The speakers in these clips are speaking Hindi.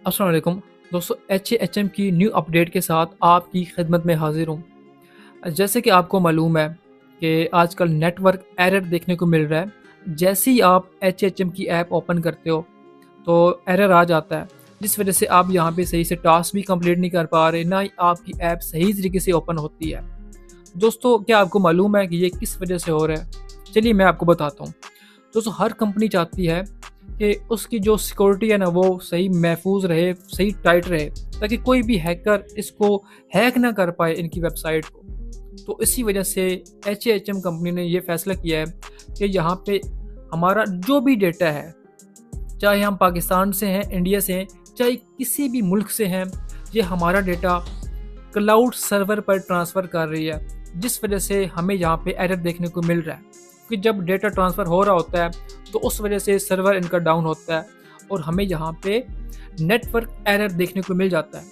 अस्सलाम वालेकुम दोस्तों, HAHM की न्यू अपडेट के साथ आपकी खिदमत में हाजिर हूँ। जैसे कि आपको मालूम है कि आजकल नेटवर्क एरर देखने को मिल रहा है। जैसे ही आप HAHM की ऐप ओपन करते हो तो एरर आ जाता है, जिस वजह से आप यहाँ पे सही से टास्क भी कंप्लीट नहीं कर पा रहे, ना ही आपकी ऐप सही तरीके से ओपन होती है। दोस्तों, क्या आपको मालूम है कि ये किस वजह से हो रहा है? चलिए मैं आपको बताता हूँ। दोस्तों, हर कंपनी चाहती है कि उसकी जो सिक्योरिटी है ना वो सही महफूज रहे, सही टाइट रहे, ताकि कोई भी हैकर इसको हैक ना कर पाए इनकी वेबसाइट को। तो इसी वजह से HAHM कंपनी ने ये फैसला किया है कि यहाँ पे हमारा जो भी डेटा है, चाहे हम पाकिस्तान से हैं, इंडिया से हैं, चाहे किसी भी मुल्क से हैं, ये हमारा डेटा क्लाउड सर्वर पर ट्रांसफ़र कर रही है, जिस वजह से हमें यहाँ पे एरर देखने को मिल रहा है कि जब डेटा ट्रांसफ़र हो रहा होता है तो उस वजह से सर्वर इनका डाउन होता है और हमें यहाँ पे नेटवर्क एरर देखने को मिल जाता है।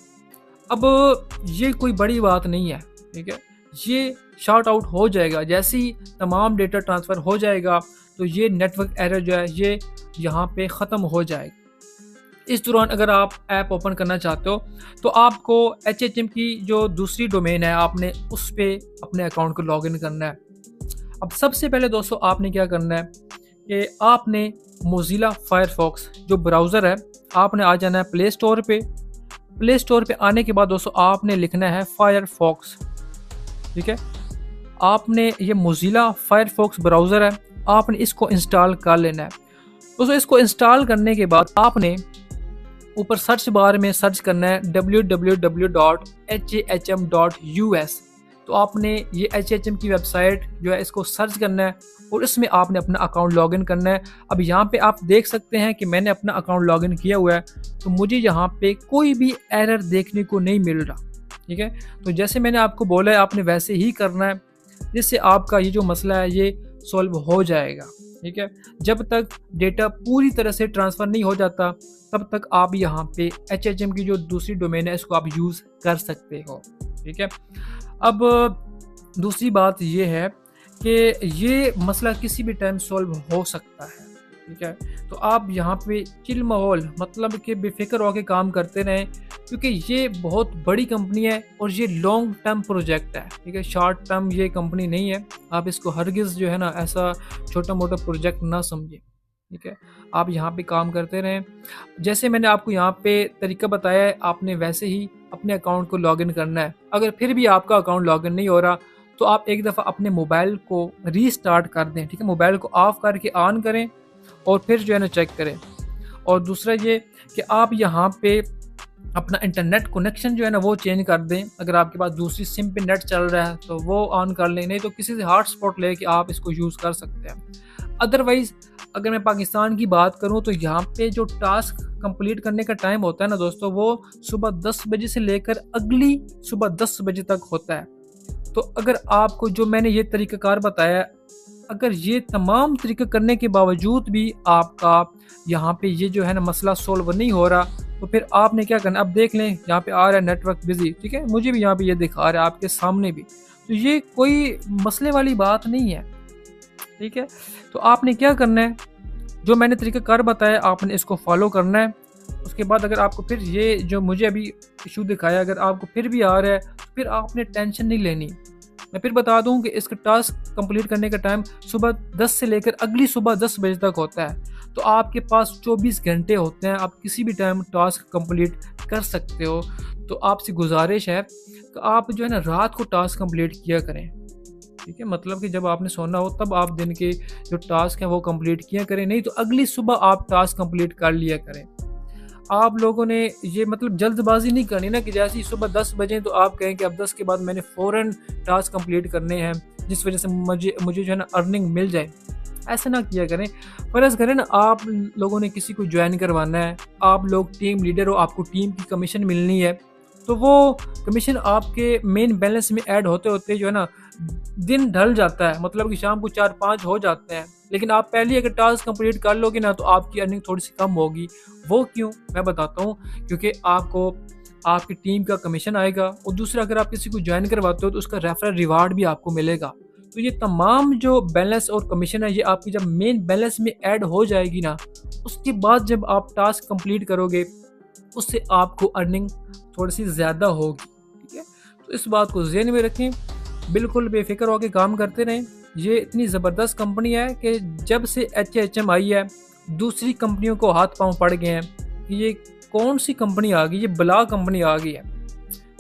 अब ये कोई बड़ी बात नहीं है, ठीक है? ये शॉर्ट आउट हो जाएगा, जैसे ही तमाम डेटा ट्रांसफ़र हो जाएगा तो ये नेटवर्क एरर जो है ये यहाँ पे ख़त्म हो जाएगा। इस दौरान अगर आप ऐप ओपन करना चाहते हो तो आपको HAHM की जो दूसरी डोमेन है, आपने उस पे अपने अकाउंट को लॉगिन करना है। अब सबसे पहले दोस्तों आपने क्या करना है कि आपने मोज़िला फायरफॉक्स जो ब्राउज़र है, आपने आ जाना है प्ले स्टोर पे। प्ले स्टोर पे आने के बाद दोस्तों आपने लिखना है फायरफॉक्स, ठीक है? आपने ये मोज़िला फायरफॉक्स ब्राउज़र है, आपने इसको इंस्टॉल कर लेना है। दोस्तों, इसको इंस्टॉल करने के बाद आपने ऊपर सर्च बार में सर्च करना है www.hahm.us। तो आपने ये HAHM की वेबसाइट जो है इसको सर्च करना है और इसमें आपने अपना अकाउंट लॉगिन करना है। अब यहाँ पे आप देख सकते हैं कि मैंने अपना अकाउंट लॉगिन किया हुआ है, तो मुझे यहाँ पे कोई भी एरर देखने को नहीं मिल रहा, ठीक है? तो जैसे मैंने आपको बोला है आपने वैसे ही करना है, जिससे आपका ये जो मसला है ये सॉल्व हो जाएगा, ठीक है? जब तक डेटा पूरी तरह से ट्रांसफ़र नहीं हो जाता तब तक आप यहाँ पे HAHM की जो दूसरी डोमेन है इसको आप यूज़ कर सकते हो, ठीक है? अब दूसरी बात ये है कि ये मसला किसी भी टाइम सॉल्व हो सकता है, ठीक है? तो आप यहाँ पे चिल माहौल, मतलब कि बेफिक्र होकर काम करते रहें, क्योंकि ये बहुत बड़ी कंपनी है और ये लॉन्ग टर्म प्रोजेक्ट है, ठीक है? शॉर्ट टर्म ये कंपनी नहीं है। आप इसको हरगिज़ जो है ना ऐसा छोटा मोटा प्रोजेक्ट ना समझें, ठीक है? आप यहाँ पे काम करते रहें। जैसे मैंने आपको यहाँ पे तरीका बताया है, आपने वैसे ही अपने अकाउंट को लॉगिन करना है। अगर फिर भी आपका अकाउंट लॉगिन नहीं हो रहा तो आप एक दफ़ा अपने मोबाइल को रीस्टार्ट कर दें, ठीक है? मोबाइल को ऑफ करके ऑन करें और फिर जो है ना चेक करें। और दूसरा ये कि आप यहाँ पे अपना इंटरनेट कनेक्शन जो है ना वो चेंज कर दें। अगर आपके पास दूसरी सिम पे नेट चल रहा है तो वो ऑन कर लें, नहीं तो किसी से हॉटस्पॉट लेके आप इसको यूज़ कर सकते हैं। अदरवाइज़ अगर मैं पाकिस्तान की बात करूं तो यहाँ पे जो टास्क कंप्लीट करने का टाइम होता है ना दोस्तों, वो सुबह 10 बजे से लेकर अगली सुबह 10 बजे तक होता है। तो अगर आपको जो मैंने ये तरीक़ाकार बताया, अगर ये तमाम तरीके करने के बावजूद भी आपका यहाँ पे ये जो है ना मसला सॉल्व नहीं हो रहा, तो फिर आपने क्या करना है? अब देख लें यहाँ पे आ रहा है नेटवर्क बिजी, ठीक है? मुझे भी यहाँ पे ये दिखा रहा है, आपके सामने भी। तो ये कोई मसले वाली बात नहीं है, ठीक है? तो आपने क्या करना है, जो मैंने तरीक़ाकार बताया आपने इसको फॉलो करना है। उसके बाद अगर आपको फिर ये जो मुझे अभी इशू दिखाया अगर आपको फिर भी आ रहा है तो फिर आपने टेंशन नहीं लेनी। मैं फिर बता दूं कि इसका टास्क कंप्लीट करने का टाइम सुबह 10 से लेकर अगली सुबह 10 बजे तक होता है। तो आपके पास 24 घंटे होते हैं, आप किसी भी टाइम टास्क कंप्लीट कर सकते हो। तो आपसे गुजारिश है कि आप जो है ना रात को टास्क कंप्लीट किया करें, ठीक है? मतलब कि जब आपने सोना हो तब आप दिन के जो टास्क हैं वो कंप्लीट किया करें, नहीं तो अगली सुबह आप टास्क कंप्लीट कर लिया करें। आप लोगों ने ये मतलब जल्दबाजी नहीं करनी ना कि जैसे ही सुबह 10 बजे तो आप कहें कि अब 10 के बाद मैंने फ़ौरन टास्क कंप्लीट करने हैं, जिस वजह से मुझे जो है ना अर्निंग मिल जाए। ऐसा ना किया करें। फ़र्ज़ करें ना आप लोगों ने किसी को ज्वाइन करवाना है, आप लोग टीम लीडर हो, आपको टीम की कमीशन मिलनी है, तो वो कमीशन आपके मेन बैलेंस में ऐड होते होते जो है ना दिन ढल जाता है, मतलब कि शाम को 4-5 हो जाते हैं। लेकिन आप पहले अगर टास्क कंप्लीट कर लोगे ना तो आपकी अर्निंग थोड़ी सी कम होगी। वो क्यों, मैं बताता हूँ। क्योंकि आपको आपकी टीम का कमीशन आएगा और दूसरा अगर आप किसी को ज्वाइन करवाते हो तो उसका रेफरल रिवार्ड भी आपको मिलेगा। तो ये तमाम जो बैलेंस और कमीशन है ये आपकी जब मेन बैलेंस में ऐड हो जाएगी ना, उसके बाद जब आप टास्क कंप्लीट करोगे उससे आपको अर्निंग थोड़ी सी ज़्यादा होगी। ठीक है, तो इस बात को ज़हन में रखें, बिल्कुल बेफिक्र होकर काम करते रहें। ये इतनी ज़बरदस्त कंपनी है कि जब से HHM आई है दूसरी कंपनियों को हाथ पांव पड़ गए हैं कि ये कौन सी कंपनी आ गई, ये बला कंपनी आ गई है।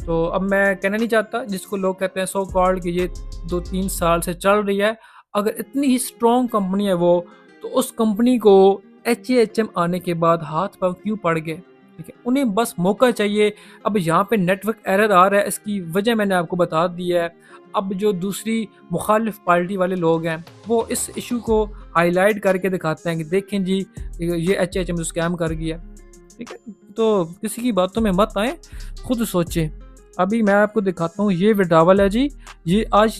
तो अब मैं कहना नहीं चाहता, जिसको लोग कहते हैं सो कॉल्ड कि ये 2-3 साल से चल रही है, अगर इतनी ही स्ट्रॉन्ग कंपनी है वो, तो उस कंपनी को HHM आने के बाद हाथ पांव क्यों पड़ गए। ठीक है, उन्हें बस मौका चाहिए। अब यहाँ पे नेटवर्क एरर आ रहा है, इसकी वजह मैंने आपको बता दी है। अब जो दूसरी मुखालिफ पार्टी वाले लोग हैं वो इस इशू को हाईलाइट करके दिखाते हैं कि देखें जी ये HHM स्कैम कर गया। ठीक है, तो किसी की बातों में मत आए, खुद सोचें। अभी मैं आपको दिखाता हूँ, ये विड्रावल है जी, ये आज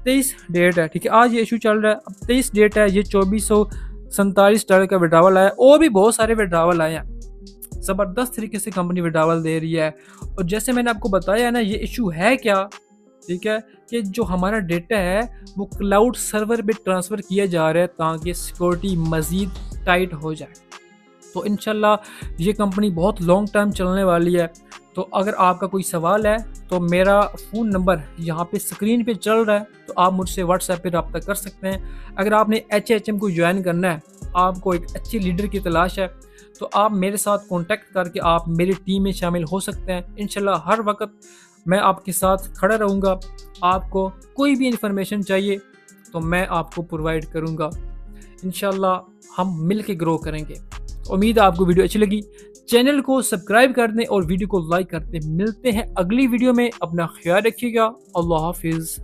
23 डेट है। ठीक है, आज ये इशू चल रहा है, अब 23 डेट है, ये $2447 का विड्रावल आया, और भी बहुत सारे विड्रावल आए हैं। ज़बरदस्त तरीके से कंपनी विड्रावल दे रही है। और जैसे मैंने आपको बताया है ना, ये इशू है क्या, ठीक है, कि जो हमारा डेटा है वो क्लाउड सर्वर पे ट्रांसफ़र किया जा रहा है ताकि सिक्योरिटी मज़ीद टाइट हो जाए। तो इंशाल्लाह ये कंपनी बहुत लॉन्ग टाइम चलने वाली है। तो अगर आपका कोई सवाल है तो मेरा फ़ोन नंबर यहाँ पे स्क्रीन पे चल रहा है, तो आप मुझसे व्हाट्सएप पे रब्ता कर सकते हैं। अगर आपने HHM को ज्वाइन करना है, आपको एक अच्छे लीडर की तलाश है, तो आप मेरे साथ कॉन्टैक्ट करके आप मेरी टीम में शामिल हो सकते हैं। इंशाल्लाह हर वक्त मैं आपके साथ खड़ा रहूँगा। आपको कोई भी इंफॉर्मेशन चाहिए तो मैं आपको प्रोवाइड करूँगा। इंशाल्लाह हम मिल के ग्रो करेंगे। उम्मीद है आपको वीडियो अच्छी लगी। चैनल को सब्सक्राइब कर दें और वीडियो को लाइक कर दें। मिलते हैं अगली वीडियो में, अपना ख्याल रखिएगा। अल्लाह हाफिज़।